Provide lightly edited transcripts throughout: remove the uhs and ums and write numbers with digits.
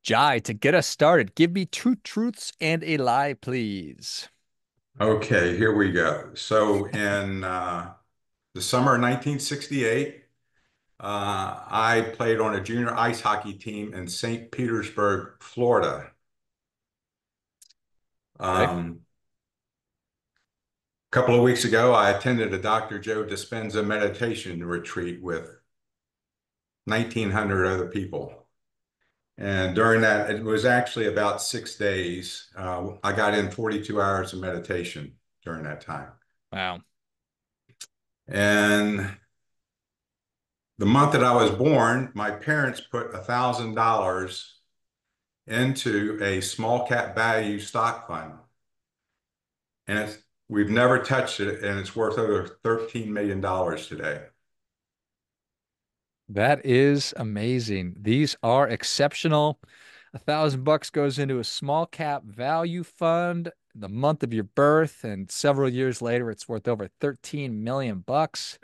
Jai, to get us started, give me two truths and a lie, please. Okay, here we go. So in the summer of 1968, I played on a junior ice hockey team in St. Petersburg, Florida. Okay. A couple of weeks ago, I attended a Dr. Joe Dispenza meditation retreat with 1,900 other people. And during that, it was actually about 6 days. I got in 42 hours of meditation during that time. Wow. And the month that I was born, my parents put $1,000 into a small cap value stock fund, and we've never touched it, and it's worth over $13 million today. That is amazing. These are exceptional. $1,000 goes into a small cap value fund the month of your birth, and several years later, it's worth over 13 million bucks.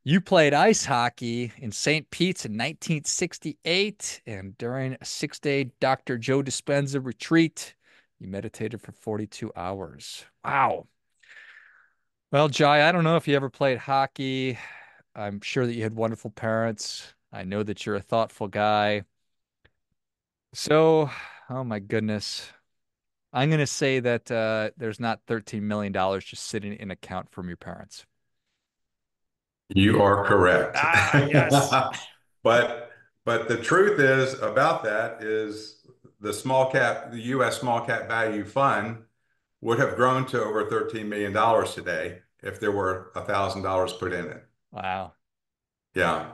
You played ice hockey in St. Pete's in 1968, and during a 6-day Dr. Joe Dispenza retreat, you meditated for 42 hours. Wow. Well, Jai, I don't know if you ever played hockey. I'm sure that you had wonderful parents. I know that you're a thoughtful guy. So, oh my goodness. I'm going to say that there's not $13 million just sitting in account from your parents. You are correct. Ah, yes. But the truth is about that is the US small cap value fund would have grown to over $13 million today if there were $1,000 put in it. Wow. Yeah.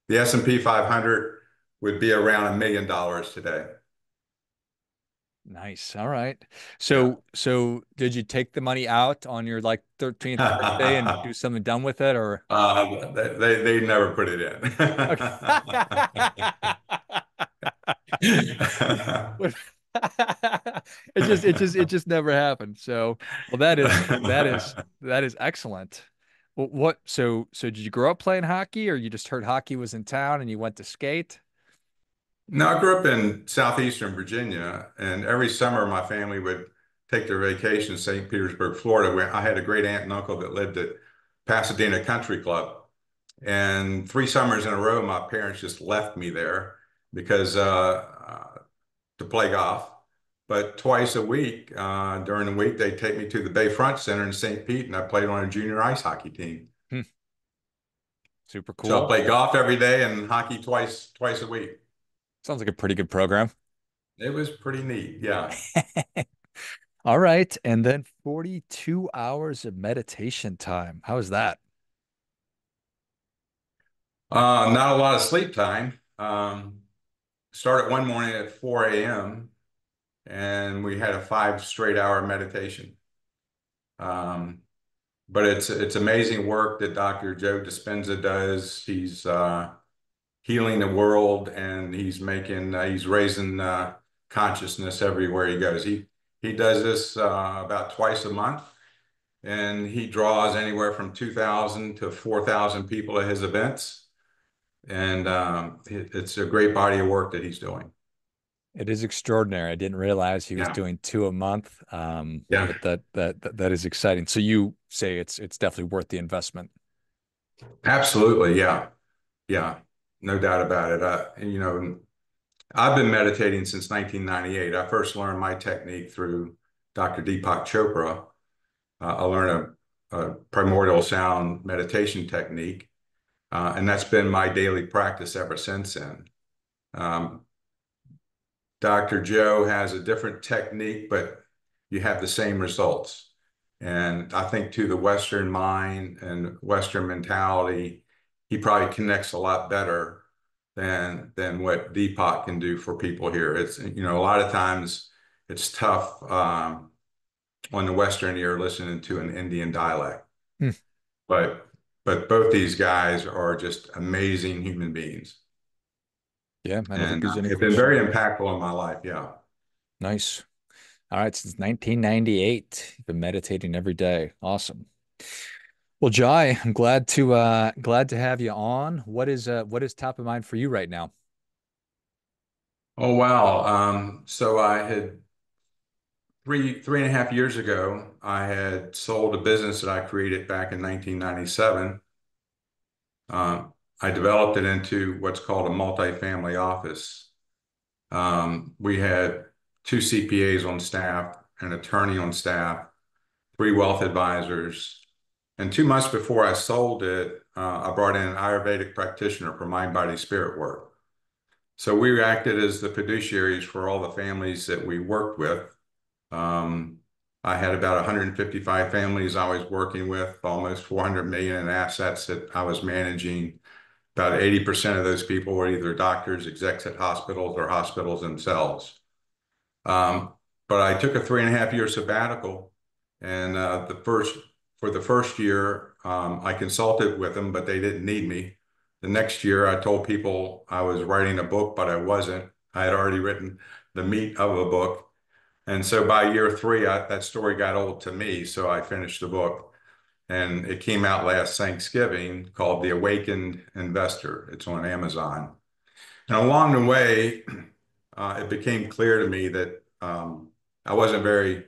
The S&P 500 would be around $1 million today. Nice. All right. Yeah. So did you take the money out on your like 13th birthday and do something dumb with it or They never put it okay. in. What- it just never happened. So, well that is excellent. So did you grow up playing hockey or you just heard hockey was in town and you went to skate? No, I grew up in southeastern Virginia, and every summer my family would take their vacation to St. Petersburg, Florida, where I had a great aunt and uncle that lived at Pasadena Country Club. And 3 summers in a row, my parents just left me there because to play golf. But twice a week, during the week, they'd take me to the Bayfront Center in St. Pete, and I played on a junior ice hockey team. Hmm, super So I cool. played golf every day and hockey twice a week. Sounds like a pretty good program. It was pretty neat. Yeah. All right. And then 42 hours of meditation time. How is that? Not a lot of sleep time. Started one morning at 4 a.m. and we had a 5 straight hour meditation. Um, but it's amazing work that Dr. Joe Dispenza does. He's healing the world, and he's raising consciousness everywhere he goes. He does this about twice a month, and he draws anywhere from 2,000 to 4,000 people at his events. And it's a great body of work that he's doing. It is extraordinary. I didn't realize he was Yeah, doing two a month. yeah, But that is exciting. So you say it's definitely worth the investment. absolutely. Yeah, yeah, no doubt about it. I've been meditating since 1998. I first learned my technique through Dr. Deepak Chopra. I learned a primordial sound meditation technique, and that's been my daily practice ever since then. Um, Dr. Joe has a different technique, but you have the same results. And I think to the Western mind and Western mentality, he probably connects a lot better than what Deepak can do for people here. A lot of times it's tough on the Western ear listening to an Indian dialect. Hmm. But both these guys are just amazing human beings, Yeah, I don't think and there's any have been question. very impactful in my life. Yeah. Nice. All right, since 1998, you've been meditating every day. Awesome. Well, Jai, I'm glad to have you on. What is top of mind for you right now? Oh, wow. So I had three and a half years ago, I had sold a business that I created back in 1997. I developed it into what's called a multifamily office. We had two CPAs on staff, an attorney on staff, three wealth advisors. And 2 months before I sold it, I brought in an Ayurvedic practitioner for mind, body, spirit work. So we acted as the fiduciaries for all the families that we worked with. Um, I had about 155 families I was working with, almost 400 million in assets that I was managing. About 80% of those people were either doctors, execs at hospitals, or hospitals themselves. Um, but I took a 3.5 year sabbatical, and for the first year, I consulted with them, but they didn't need me. The next year, I told people I was writing a book, but I wasn't. I had already written the meat of a book. And so by year three, that story got old to me. So I finished the book, and it came out last Thanksgiving, called The Awakened Investor. It's on Amazon. And along the way, it became clear to me that I wasn't very,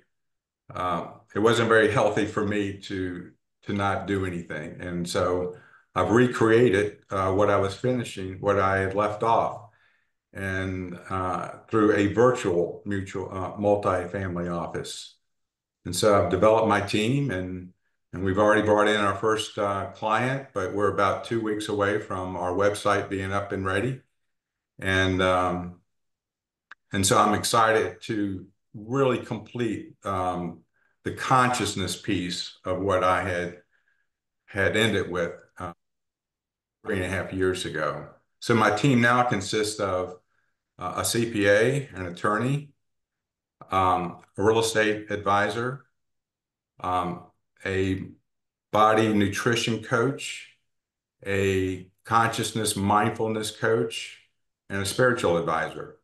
it wasn't very healthy for me to not do anything. And so I've recreated what I was finishing, what I had left off, and through a virtual mutual multi-family office. And so I've developed my team, and we've already brought in our first client, but we're about 2 weeks away from our website being up and ready. And and so I'm excited to really complete the consciousness piece of what I had ended with 3.5 years ago. So my team now consists of a CPA, an attorney, a real estate advisor, um, a body nutrition coach, a consciousness mindfulness coach, and a spiritual advisor.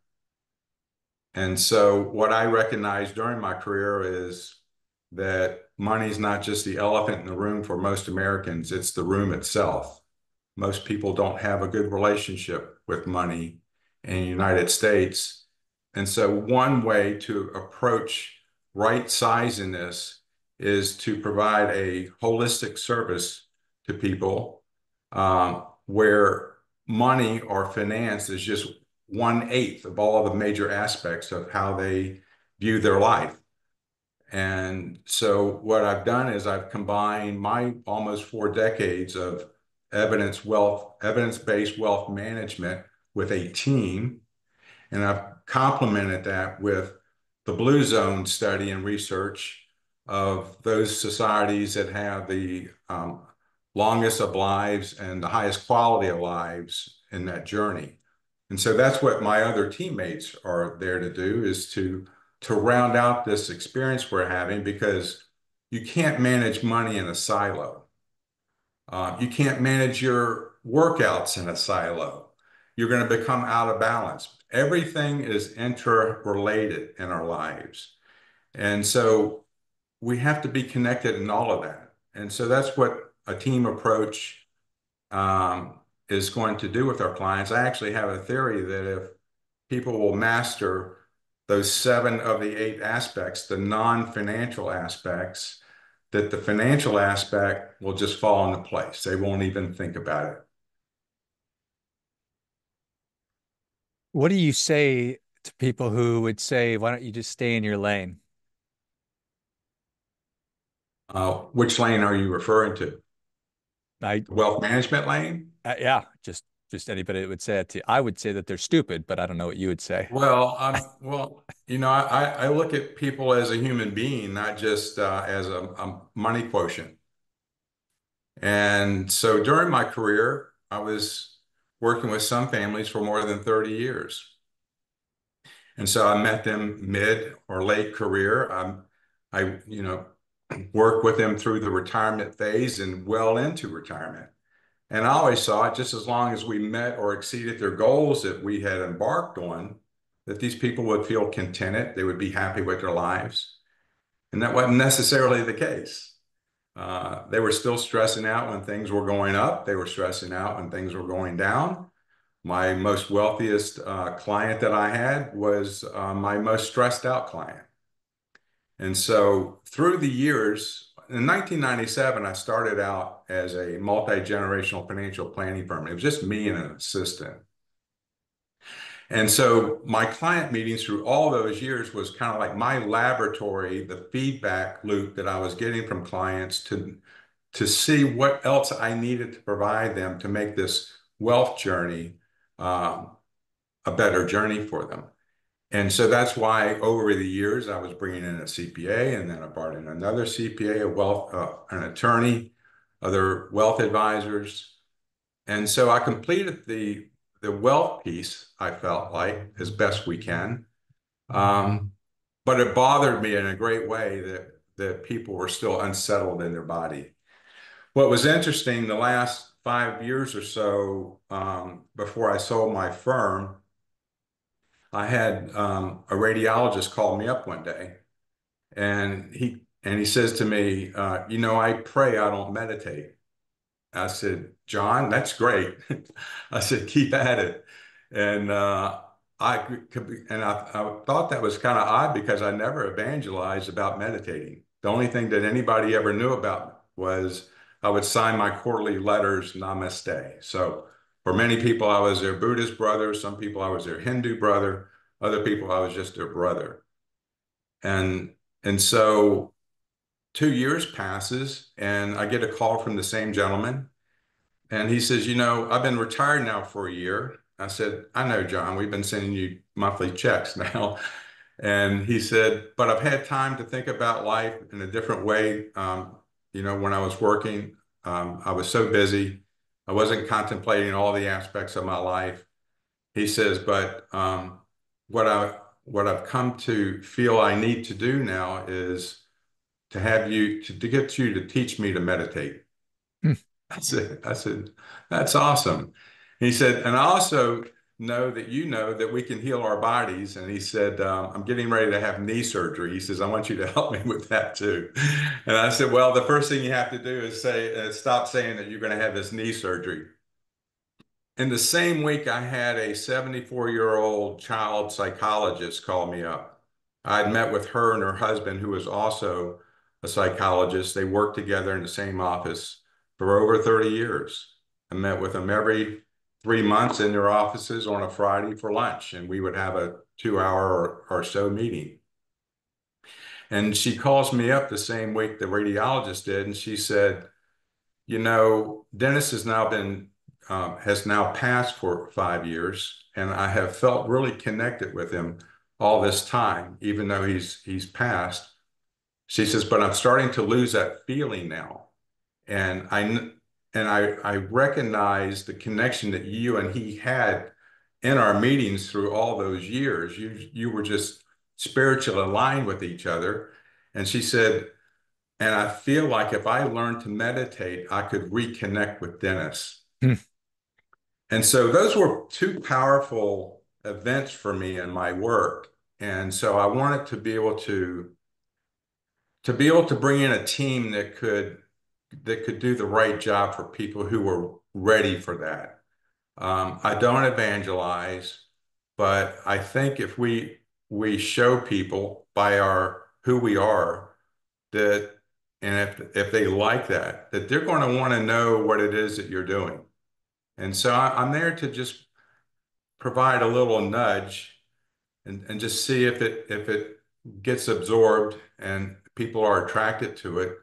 And so, what I recognized during my career is that money is not just the elephant in the room for most Americans, it's the room itself. Most people don't have a good relationship with money in the United States. And so, one way to approach right sizing this is to provide a holistic service to people where money or finance is just 1/8 of all the major aspects of how they view their life. And so what I've done is I've combined my almost 4 decades of evidence-based wealth management with a team, and I've complemented that with the Blue Zone study and research of those societies that have the longest of lives and the highest quality of lives in that journey. And so that's what my other teammates are there to do, is to round out this experience we're having, because you can't manage money in a silo. You can't manage your workouts in a silo. You're going to become out of balance. Everything is interrelated in our lives. And so we have to be connected in all of that. And so that's what a team approach is going to do with our clients. I actually have a theory that if people will master those 7 of the 8 aspects, the non-financial aspects, that the financial aspect will just fall into place. They won't even think about it. What do you say to people who would say, why don't you just stay in your lane? Which lane are you referring to? I, The wealth management lane? yeah, just anybody that would say it to you. I would say that they're stupid, but I don't know what you would say. I look at people as a human being, not just as a money quotient. And so during my career, I was working with some families for more than 30 years. And so I met them mid or late career. I worked with them through the retirement phase and well into retirement. And I always saw it, just as long as we met or exceeded their goals that we had embarked on, that these people would feel contented, they would be happy with their lives. And that wasn't necessarily the case. They were still stressing out when things were going up. They were stressing out when things were going down. My most wealthiest client that I had was my most stressed out client. And so through the years, in 1997, I started out as a multi-generational financial planning firm. It was just me and an assistant. And so my client meetings through all those years was kind of like my laboratory, the feedback loop that I was getting from clients to see what else I needed to provide them to make this wealth journey um, a better journey for them. And so that's why over the years I was bringing in a CPA, and then I brought in another CPA, an attorney, other wealth advisors. And so I completed the wealth piece, I felt like, as best we can. But it bothered me in a great way that people were still unsettled in their body. What was interesting, the last 5 years or so, before I sold my firm, I had a radiologist call me up one day, and he says to me, I pray I don't meditate. I said, John, that's great. I said, keep at it. And I thought that was kind of odd because I never evangelized about meditating. The only thing that anybody ever knew about was I would sign my quarterly letters, Namaste. So for many people, I was their Buddhist brother. Some people, I was their Hindu brother. Other people, I was just their brother. And and so 2 years passes, and I get a call from the same gentleman. And he says, I've been retired now for a year. I said, I know, John, we've been sending you monthly checks now. And he said, but I've had time to think about life in a different way. When I was working, I was so busy. I wasn't contemplating all the aspects of my life. He says, but what I what I've come to feel I need to do now is to have you to get you to teach me to meditate. Hmm. I said, that's awesome. He said, and I also know that that we can heal our bodies. And he said, I'm getting ready to have knee surgery. He says, I want you to help me with that too. And I said, well, the first thing you have to do is stop saying that you're going to have this knee surgery. In the same week, I had a 74-year-old child psychologist call me up. I'd met with her and her husband, who was also a psychologist. They worked together in the same office for over 30 years. I met with them every 3 months in their offices on a Friday for lunch, and we would have a 2 hour or so meeting. And she calls me up the same week the radiologist did, and she said, Dennis has now passed for 5 years, and I have felt really connected with him all this time, even though he's passed. She says, but I'm starting to lose that feeling now. And I recognize the connection that you and he had in our meetings through all those years. You were just spiritually aligned with each other. And she said, and I feel like if I learned to meditate, I could reconnect with Dennis. Hmm. And so those were two powerful events for me in my work. And so I wanted to bring in a team that could do the right job for people who were ready for that. I don't evangelize, but I think if we show people by our who we are that, and if they like that they're going to want to know what it is that you're doing. And so I'm there to just provide a little nudge and just see if it gets absorbed and people are attracted to it.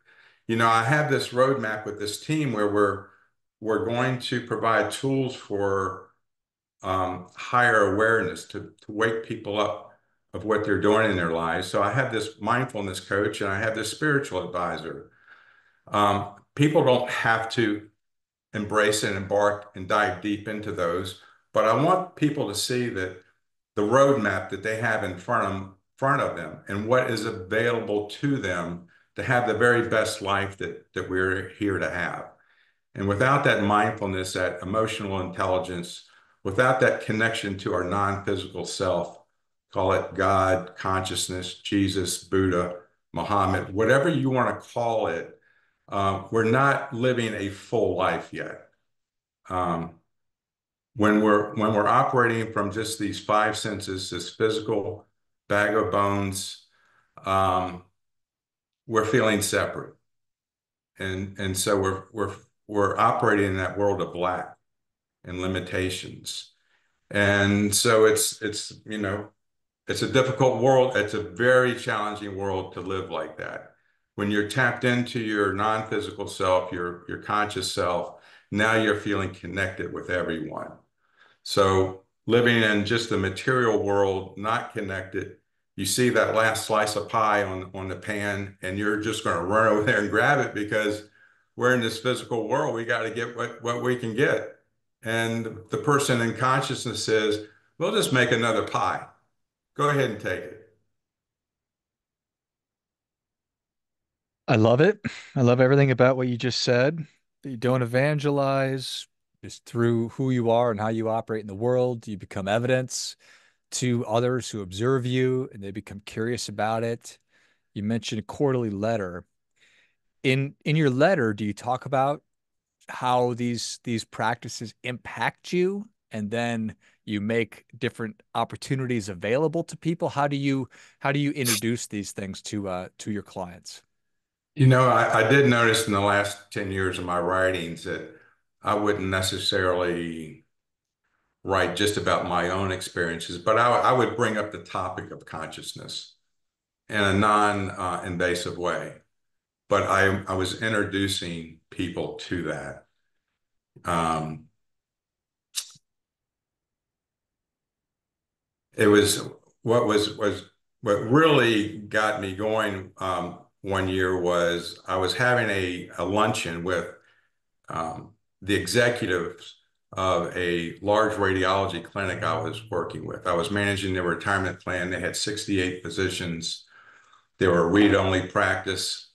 I have this roadmap with this team where we're going to provide tools for higher awareness to wake people up of what they're doing in their lives. So I have this mindfulness coach and I have this spiritual advisor. People don't have to embrace and embark and dive deep into those, but I want people to see that the roadmap that they have in front of them and what is available to them to have the very best life that we're here to have. And without that mindfulness, that emotional intelligence, without that connection to our non-physical self, call it God, consciousness, Jesus, Buddha, Muhammad, whatever you want to call it, we're not living a full life yet. Um, when we're operating from just these five senses, this physical bag of bones, um, we're feeling separate, and so we're operating in that world of lack and limitations, and so it's a difficult world. It's a very challenging world to live like that. When you're tapped into your non-physical self, your conscious self, now you're feeling connected with everyone. So living in just the material world, not connected, you see that last slice of pie on the pan, and you're just going to run over there and grab it because we're in this physical world. We got to get what we can get. And the person in consciousness says, we'll just make another pie. Go ahead and take it. I love it. I love everything about what you just said. That you don't evangelize, just through who you are and how you operate in the world, you become evidence to others who observe you and they become curious about it. You mentioned a quarterly letter. In your letter, do you talk about how these practices impact you and then you make different opportunities available to people? How do you introduce these things to your clients? I did notice in the last 10 years of my writings that I wouldn't necessarily write just about my own experiences, but I would bring up the topic of consciousness in a non-invasive way. But I was introducing people to that. Um, it was what really got me going one year was I was having a luncheon with the executives of a large radiology clinic I was working with. I was managing their retirement plan. They had 68 physicians. They were a read-only practice.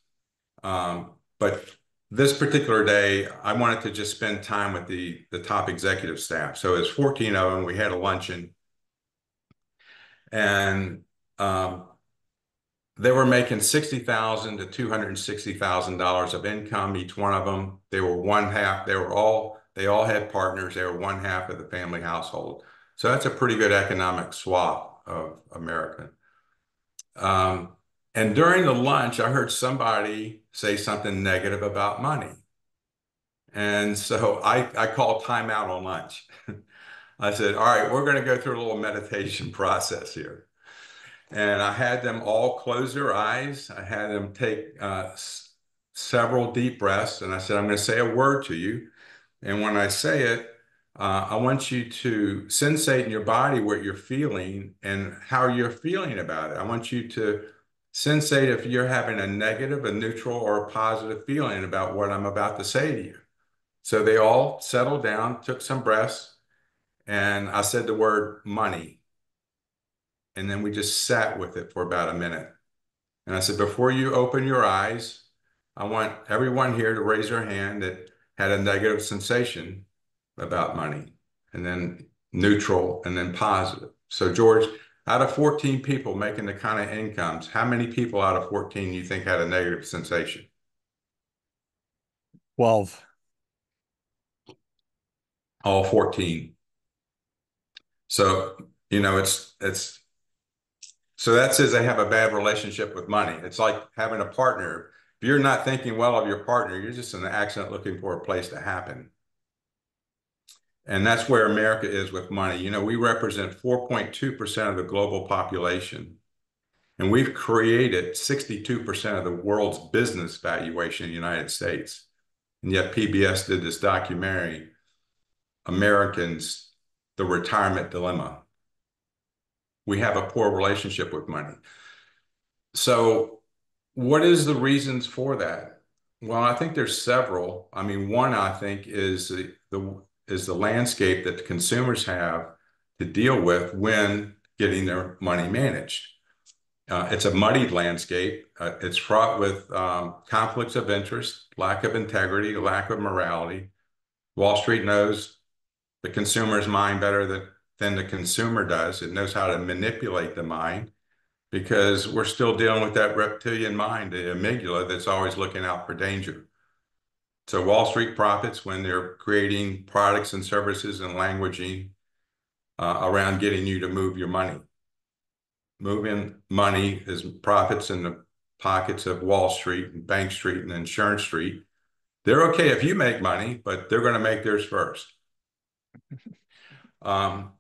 But this particular day, I wanted to just spend time with the top executive staff. So it was 14 of them. We had a luncheon, and um, they were making $60,000 to $260,000 of income, each one of them. They were one half, they all had partners. They were one half of the family household. So that's a pretty good economic swath of America. Um, and during the lunch, I heard somebody say something negative about money. And so I called timeout on lunch. I said, all right, we're going to go through a little meditation process here. And I had them all close their eyes. I had them take several deep breaths. And I said, I'm going to say a word to you. And when I say it, I want you to sensate in your body what you're feeling and how you're feeling about it. I want you to sensate if you're having a negative, a neutral, or a positive feeling about what I'm about to say to you. So they all settled down, took some breaths, and I said the word money. And then we just sat with it for about a minute. And I said, before you open your eyes, I want everyone here to raise their hand that had a negative sensation about money, and then neutral, and then positive. So, George, out of 14 people making the kind of incomes, how many people out of 14 you think had a negative sensation? 12. All 14. So, it's so that says they have a bad relationship with money. It's like having a partner. If you're not thinking well of your partner, you're just in an accident looking for a place to happen. And that's where America is with money. We represent 4.2% of the global population, and we've created 62% of the world's business valuation in the United States. And yet PBS did this documentary, Americans, The Retirement Dilemma. We have a poor relationship with money. So what is the reasons for that? Well, I think there's several. I mean, one I think is the landscape that the consumers have to deal with when getting their money managed. It's a muddied landscape. It's fraught with conflicts of interest, lack of integrity, lack of morality. Wall Street knows the consumer's mind better than the consumer does. It knows how to manipulate the mind because we're still dealing with that reptilian mind, the amygdala, that's always looking out for danger. So Wall Street profits when they're creating products and services and languaging around getting you to move your money. Moving money is profits in the pockets of Wall Street and Bank Street and Insurance Street. They're okay if you make money, but they're going to make theirs first. Um,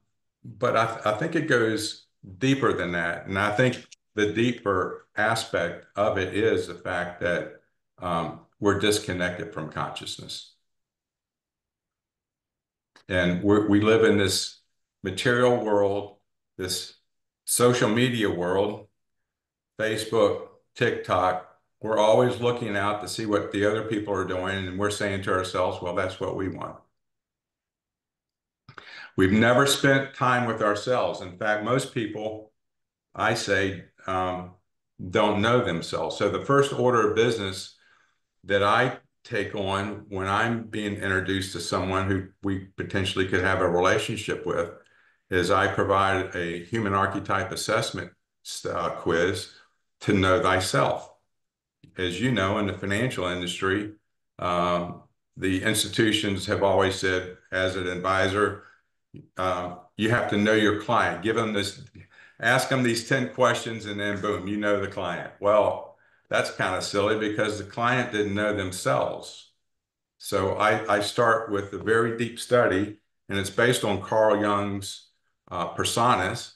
but I think it goes deeper than that. And I think the deeper aspect of it is the fact that we're disconnected from consciousness. And we live in this material world, this social media world, Facebook, TikTok. We're always looking out to see what the other people are doing, and we're saying to ourselves, well, that's what we want. We've never spent time with ourselves. In fact, most people, I say, don't know themselves. So the first order of business that I take on when I'm being introduced to someone who we potentially could have a relationship with is I provide a human archetype assessment quiz to know thyself. As you know, in the financial industry, um, the institutions have always said, as an advisor, you have to know your client. Give them this, ask them these 10 questions, and then boom, you know the client. Well, that's kind of silly because the client didn't know themselves. So I start with a very deep study, and it's based on Carl Jung's personas.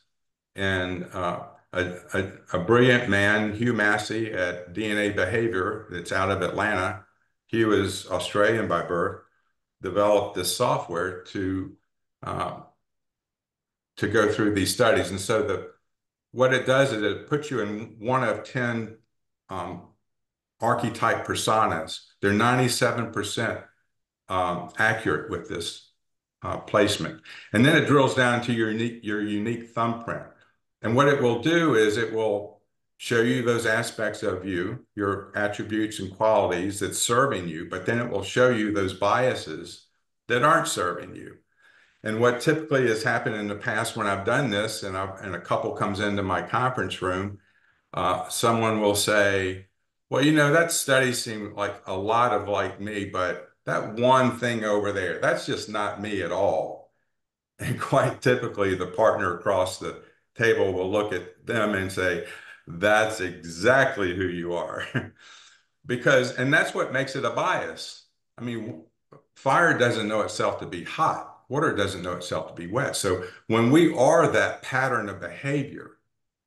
And a brilliant man, Hugh Massey at DNA Behavior, that's out of Atlanta. He was Australian by birth, developed this software uh, to go through these studies. And so what it does is it puts you in one of 10 um, archetype personas. They're 97% accurate with this placement. And then it drills down to your unique thumbprint. And what it will do is it will show you those aspects of you, your attributes and qualities that's serving you, but then it will show you those biases that aren't serving you. And what typically has happened in the past when I've done this, and a couple comes into my conference room, someone will say, well, that study seemed like a lot of like me, but that one thing over there, that's just not me at all. And quite typically, the partner across the table will look at them and say, that's exactly who you are. And that's what makes it a bias. I mean, fire doesn't know itself to be hot. Water doesn't know itself to be wet. So when we are that pattern of behavior,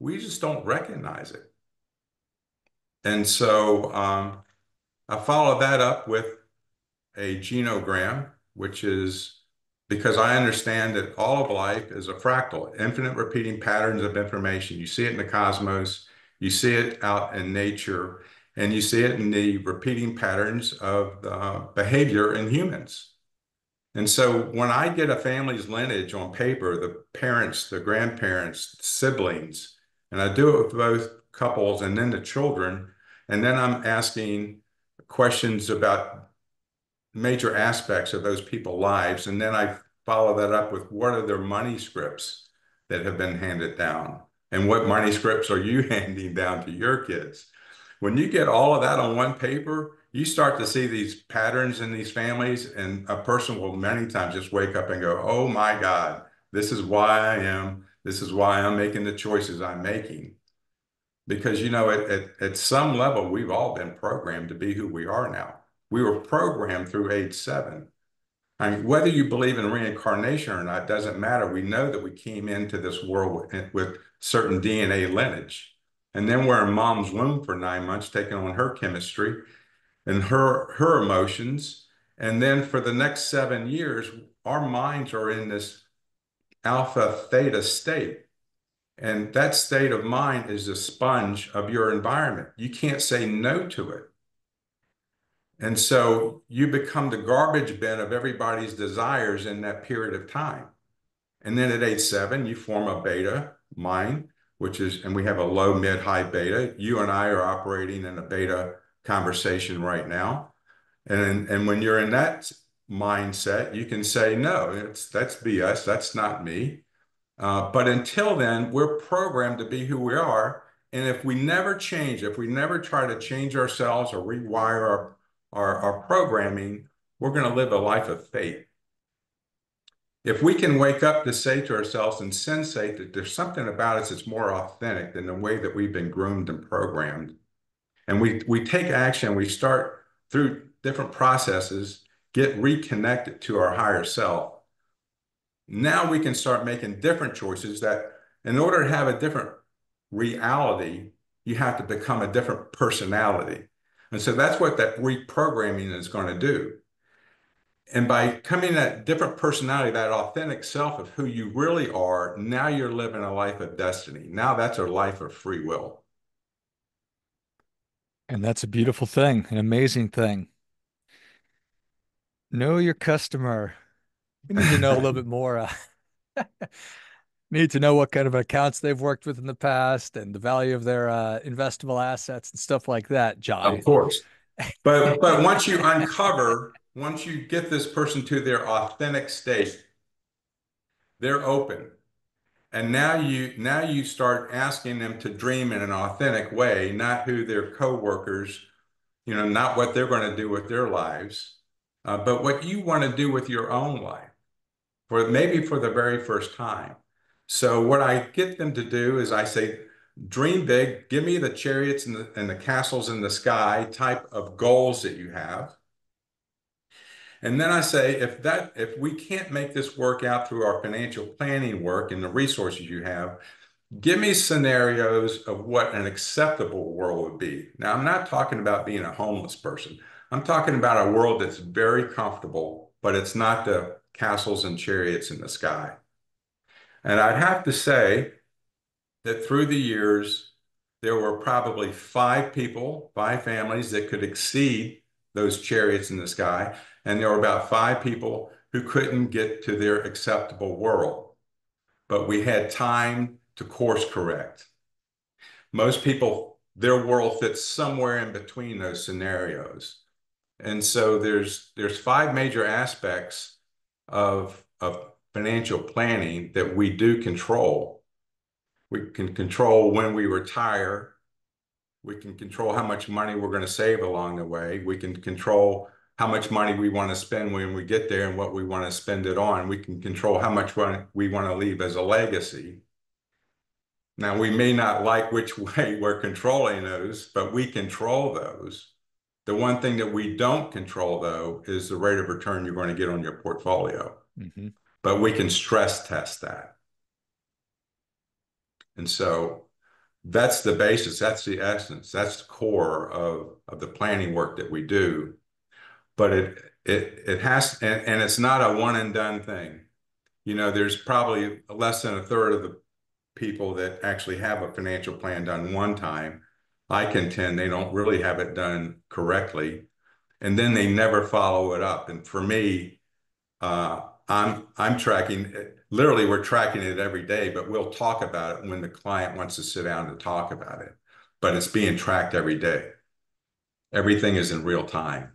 we just don't recognize it. And so I follow that up with a genogram, which is because I understand that all of life is a fractal, infinite repeating patterns of information. You see it in the cosmos, you see it out in nature, and you see it in the repeating patterns of behavior in humans. And so when I get a family's lineage on paper, the parents, the grandparents, siblings, and I do it with both couples and then the children, and then I'm asking questions about major aspects of those people's lives. And then I follow that up with what are their money scripts that have been handed down? And what money scripts are you handing down to your kids? When you get all of that on one paper, you start to see these patterns in these families, and a person will many times just wake up and go, oh my God, this is why I am, this is why I'm making the choices I'm making. Because, at some level, we've all been programmed to be who we are now. We were programmed through age 7. I mean, whether you believe in reincarnation or not doesn't matter. We know that we came into this world with certain DNA lineage. And then we're in mom's womb for 9 months, taking on her chemistry and her emotions. And then for the next 7 years, our minds are in this alpha theta state. And that state of mind is a sponge of your environment. You can't say no to it. And so you become the garbage bin of everybody's desires in that period of time. And then at age 7, you form a beta mind, and we have a low, mid, high beta. You and I are operating in a beta conversation right now. And when you're in that mindset, you can say, no, that's BS. That's not me. But until then, we're programmed to be who we are. And if we never change, if we never try to change ourselves or rewire our programming, we're going to live a life of faith. If we can wake up to say to ourselves and sensate that there's something about us that's more authentic than the way that we've been groomed and programmed, and we take action, we start through different processes, get reconnected to our higher self. Now we can start making different choices that in order to have a different reality, you have to become a different personality. And so that's what that reprogramming is going to do. And by coming that different personality, that authentic self of who you really are, now you're living a life of destiny. Now that's a life of free will. And that's a beautiful thing, an amazing thing. Know your customer. We need to know a little bit more. Need to know what kind of accounts they've worked with in the past and the value of their investable assets and stuff like that, Of Johnny. course. But once you get this person to their authentic state, they're open. And now you start asking them to dream in an authentic way, not who their coworkers, not what they're going to do with their lives, but what you want to do with your own life for maybe for the very first time. So what I get them to do is I say, dream big, give me the chariots and the castles in the sky type of goals that you have. And then I say, if we can't make this work out through our financial planning work and the resources you have, give me scenarios of what an acceptable world would be. Now, I'm not talking about being a homeless person. I'm talking about a world that's very comfortable, but it's not the castles and chariots in the sky. And I'd have to say that through the years, there were probably five people, five families that could exceed those chariots in the sky. And there were about five people who couldn't get to their acceptable world. But we had time to course correct. Most people, their world fits somewhere in between those scenarios. And so there's five major aspects of financial planning that we do control. We can control when we retire. We can control how much money we're going to save along the way. We can control how much money we want to spend when we get there and what we want to spend it on. We can control how much we want to leave as a legacy. Now, we may not like which way we're controlling those, but we control those. The one thing that we don't control, though, is the rate of return you're going to get on your portfolio. Hmm. But we can stress test that. And so that's the basis, that's the essence, that's the core of the planning work that we do. But it has, and it's not a one and done thing. There's probably less than a third of the people that actually have a financial plan done one time. I contend they don't really have it done correctly, and then they never follow it up. And for me, I'm tracking literally we're tracking it every day, but we'll talk about it when the client wants to sit down to talk about it. But it's being tracked every day. Everything is in real time.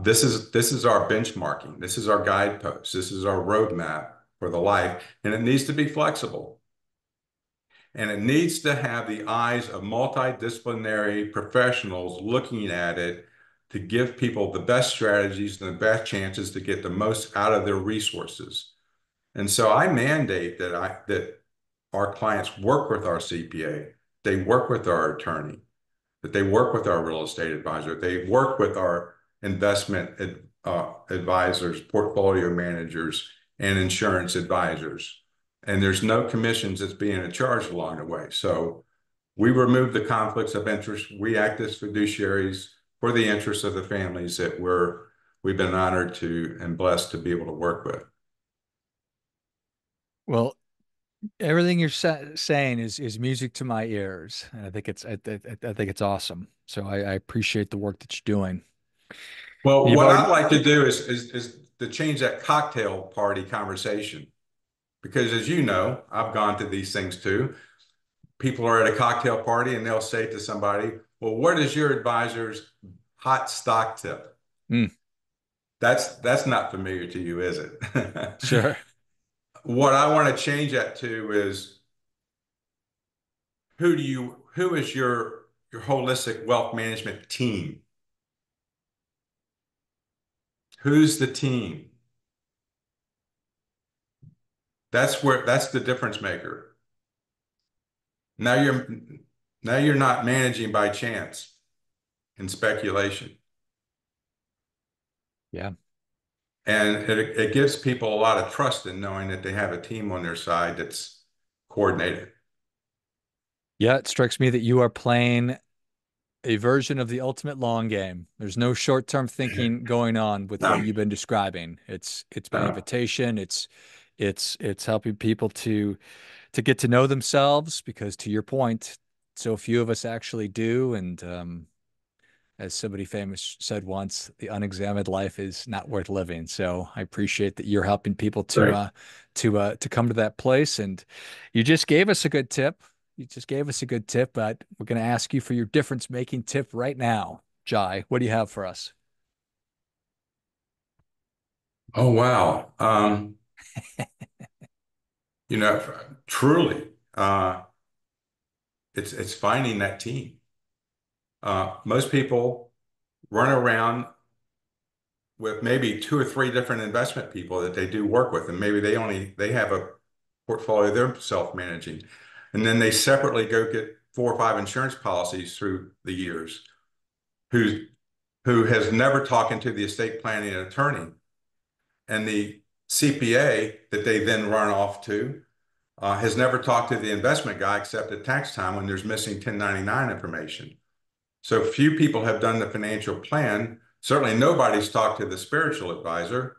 This is our benchmarking. This is our guidepost. This is our roadmap for the life, and it needs to be flexible. And it needs to have the eyes of multidisciplinary professionals looking at it to give people the best strategies and the best chances to get the most out of their resources. And so I mandate that our clients work with our CPA, they work with our attorney, that they work with our real estate advisor, they work with our advisors, portfolio managers, and insurance advisors. And there's no commissions that's being charged along the way. So we remove the conflicts of interest. We act as fiduciaries for the interests of the families that we've been honored to and blessed to be able to work with. Well, everything you're saying is music to my ears, and I think it's awesome. So I appreciate the work that you're doing. Well, You've what already, I'd like to do is to change that cocktail party conversation. Because as you know, I've gone to these things too. People are at a cocktail party and they'll say to somebody, well, what is your advisor's hot stock tip? mm, That's not familiar to you, is it? sure. What I want to change that to is who is your holistic wealth management team? Who's the team? That's the difference maker. Now you're now you're not managing by chance and speculation. Yeah. And it gives people a lot of trust in knowing that they have a team on their side that's coordinated. Yeah, it strikes me that you are playing a version of the ultimate long game. There's no short-term thinking going on with what No, you've been describing. It's by no. invitation. It's helping people to get to know themselves because to your point, so few of us actually do. And as somebody famous said once, the unexamined life is not worth living. So I appreciate that you're helping people Right. to come to that place. And you just gave us a good tip. You just gave us a good tip, but we're going to ask you for your difference making tip right now. Jai, what do you have for us? Oh, wow. You know, truly, it's finding that team. Most people run around with maybe two or three different investment people that they do work with, and maybe they have a portfolio they're self-managing, and then they separately go get four or five insurance policies through the years. Who who has never talked to the estate planning attorney and the CPA that they then run off to has never talked to the investment guy except at tax time when there's missing 1099 information. So few people have done the financial plan. Certainly nobody's talked to the spiritual advisor.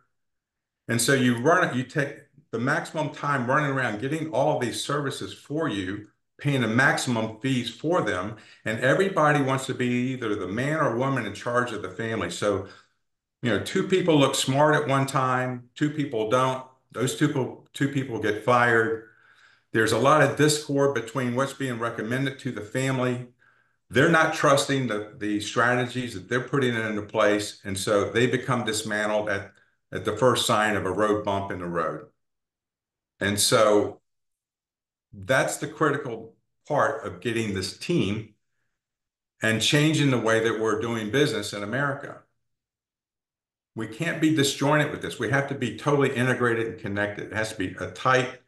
And so you take the maximum time running around getting all of these services for you, paying the maximum fees for them. And everybody wants to be either the man or woman in charge of the family. So, two people look smart at one time, two people don't. Those two people get fired. There's a lot of discord between what's being recommended to the family. They're not trusting the strategies that they're putting into place. And so they become dismantled at the first sign of a road bump in the road. And so that's the critical part of getting this team and changing the way that we're doing business in America. We can't be disjointed with this. We have to be totally integrated and connected. It has to be a tight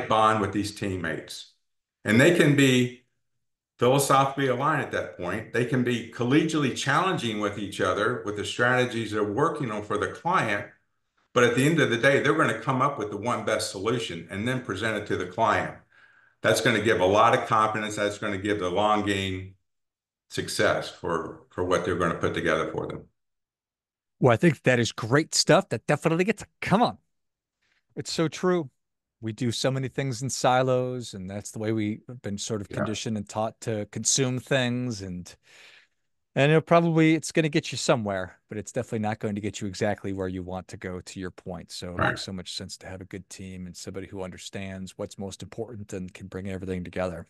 bond with these teammates. And they can be philosophically aligned at that point. They can be collegially challenging with each other with the strategies they're working on for the client. But at the end of the day, they're going to come up with the one best solution and then present it to the client. That's going to give a lot of confidence. That's going to give the long game success for what they're going to put together for them. Well, I think that is great stuff. That definitely gets a come on. It's so true. We do so many things in silos, and that's the way we've been sort of Yeah, conditioned and taught to consume things. And it's going to get you somewhere, but it's definitely not going to get you exactly where you want to go, to your point. So it right. makes so much sense to have a good team and somebody who understands what's most important and can bring everything together.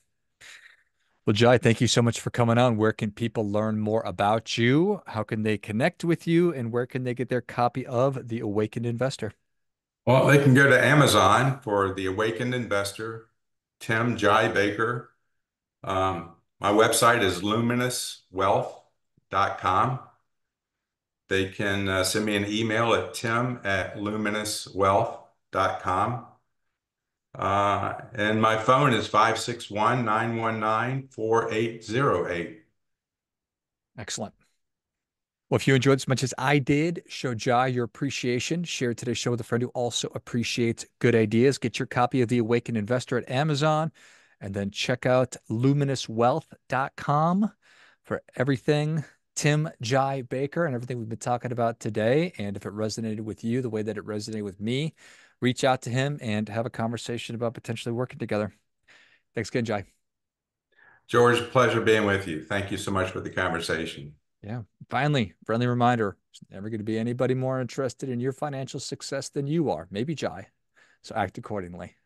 Well, Jai, thank you so much for coming on. Where can people learn more about you? How can they connect with you? And where can they get their copy of The Awakened Investor? Well, they can go to Amazon for The Awakened Investor, Tim Jai Baker. My website is luminouswealth.com. They can send me an email at tim@luminouswealth.com. And my phone is 561-919-4808. Excellent. Well, if you enjoyed as much as I did, show Jai your appreciation. Share today's show with a friend who also appreciates good ideas. Get your copy of The Awakened Investor at Amazon, and then check out luminouswealth.com for everything Tim Jai Baker and everything we've been talking about today. And if it resonated with you the way that it resonated with me, reach out to him and have a conversation about potentially working together. Thanks again, Jai. George, pleasure being with you. Thank you so much for the conversation. Yeah. Finally, friendly reminder. There's never going to be anybody more interested in your financial success than you are. Maybe Jai. So act accordingly.